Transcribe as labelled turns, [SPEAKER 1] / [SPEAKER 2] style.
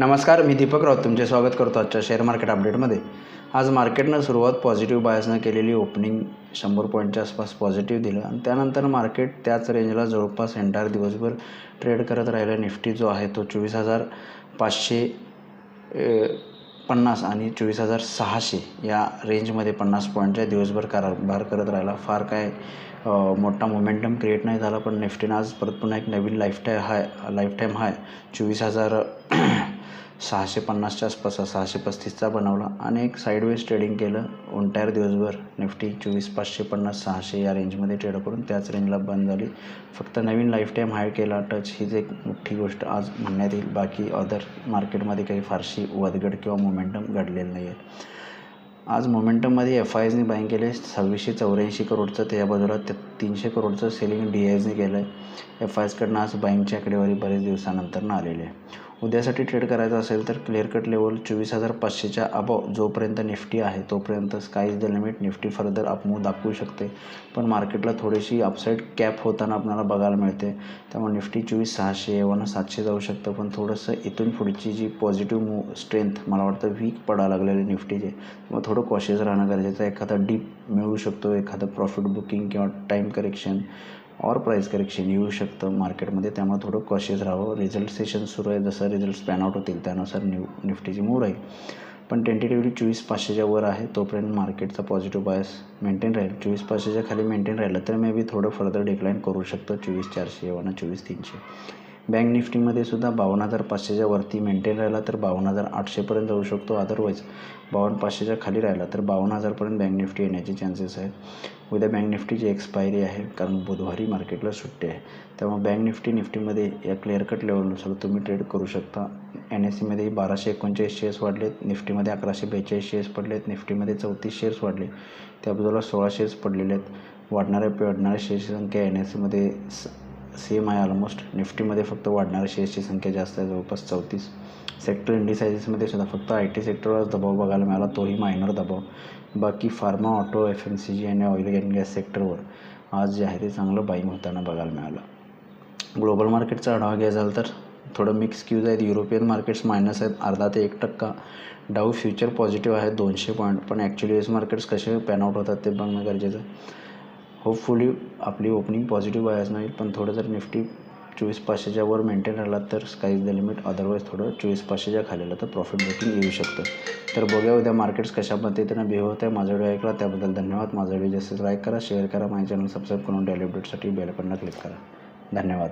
[SPEAKER 1] नमस्कार, मी दीपक राऊत तुमचे स्वागत करतो आजच्या शेअर मार्केट अपडेटमध्ये। आज मार्केटनं सुरुवात पॉझिटिव्ह बायसनं केलेली ओपनिंग 100 पॉईंटच्या आसपास पॉझिटिव्ह दिलं आणि त्यानंतर मार्केट त्याच रेंजला जवळपास एंटायर दिवसभर ट्रेड करत राहिलं। निफ्टी जो आहे तो 24,550 आणि 24,600 या रेंजमध्ये 50 पॉईंटच्या दिवसभर कारभार करत राहिला। फार काय मोठा मोमेंटम क्रिएट नाही झाला, पण निफ्टीनं आज परत पुन्हा एक नवीन लाईफटाईम हाय 24,650च्या आसपास 635चा बनवला आणि एक साईडवेज ट्रेडिंग केलं। एंटायर दिवसभर निफ्टी 24,550-600 या रेंजमध्ये ट्रेड करून त्याच रेंजला बंद झाली। फक्त नवीन लाईफटाईम हाय केला टच, हीच एक मोठी गोष्ट आज म्हणण्यात येईल। बाकी अदर मार्केटमध्ये काही फारशी वदगड किंवा मोमेंटम घडलेलं नाही आहे। आज मोमेंटममध्ये FISनी बाईंग केले 2684 करोडचं, त्या बाजूला 300 करोडचं सेलिंग DISनी केलं आहे। FISकडनं आज बाईंगची आकडेवारी बरेच दिवसानंतर आलेली आहे। उद्यासाठी ट्रेड करायचं असेल तर क्लिअर कट लेवल 24,500च्या अबव जोपर्यंत निफ्टी आहे तोपर्यंत sky is the limit. Nifty further upmove दाखवू शकते, पण मार्केटला थोडीशी अपसाईड कॅप होताना आपल्याला बघायला मिळते। त्यामुळे निफ्टी 24,600 एव्हा 700 जाऊ शकतं, पण थोडंसं इथून पुढची जी पॉझिटिव्ह स्ट्रेंथ मला वाटतं वीक पडायला लागलेली निफ्टीचे, मग थोडं कॉशियस राहणं गरजेचं आहे। एखादा डीप मिळू शकतो, एखादं प्रॉफिट बुकिंग किंवा टाईम करेक्शन और प्राइस करेक्शन येऊ शकतं मार्केटमध्ये, त्यामुळे थोडं कॉशियस राहावं। रिझल्ट सेशन सुरू आहे, जसं रिझल्ट्स पॅन आउट होतील त्यानुसार निफ्टीची मूव्ह राहील, पण टेंटेटिव्हली 24,500च्या वर आहे तोपर्यंत मार्केटचा पॉझिटिव्ह बायस मेंटेन राहील। 24,500च्या खाली मेंटेन राहिलं तर मे बी थोडं फर्दर डिक्लाईन करू शकतं 24,400 एव्हा 24,300। बँक निफ्टीमध्ये सुद्धा 52,500च्या वरती मेंटेन राहिला तर 52,800पर्यंत जाऊ शकतो। अदरवाईज 52,500च्या खाली राहिला तर 52,000पर्यंत बँक निफ्टी येण्याचे चान्सेस आहेत। उद्या बँक निफ्टीची एक्सपायरी आहे, कारण बुधवारी मार्केटला सुट्टी आहे, त्यामुळे बँक निफ्टीमध्ये या क्लिअर कट लेवलनुसार तुम्ही ट्रेड करू शकता। NSEमध्ये 1,239 शेअर्स वाढलेत, निफ्टीमध्ये 1,142 शेअर्स पडलेत, निफ्टीमध्ये 34 शेअर्स वाढले, त्या बाजूला 16 शेअर्स पडलेले आहेत। वाढणाऱ्या शेअर्सची संख्या NSEमध्ये सेम आहे ऑलमोस्ट, निफ्टीमध्ये फक्त वाढणाऱ्या शेअर्सची संख्या जास्त आहे, जवळपास 34। सेक्टर इंडिसायझेसमध्ये सुद्धा फक्त IT सेक्टरवरच दबाव बघायला मिळाला, तोही मायनर दबाव। बाकी फार्मा, ऑटो, FMCG आणि ऑइल अँड गॅस सेक्टरवर आज जे आहे ते चांगलं बाईंग होताना बघायला मिळालं। ग्लोबल मार्केटचा आढावा घ्यायचा झाला तर थोडं मिक्स क्यूज आहेत। युरोपियन मार्केट्स मायनस आहेत 0.5 ते 1%। डाऊ फ्युचर पॉझिटिव्ह आहे 200 पॉईंट, पण ॲक्च्युली US मार्केट्स कसे पॅन आउट होतात ते बघणं गरजेचं आहे। होपफुली आपली ओपनिंग पॉझिटिव्ह बायस नाही, पण थोडं जर निफ्टी 24,500च्या वर मेंटेन राहिला तर sky is the limit. Otherwise थोडं 24,500च्या खाली आलं तर प्रॉफिट बुकिंग येऊ शकतं। तर बघूया उद्या मार्केट्स कशा पद्धतीनं बिहेव होत आहे। माझा व्हिडिओ ऐकला त्याबद्दल धन्यवाद। माझा व्हिडिओ जास्तीत लाईक करा, शेअर करा, माझ्या चॅनल सबस्क्राईब करून डेली अपडेटसाठी बेल आयकॉनला क्लिक करा। धन्यवाद।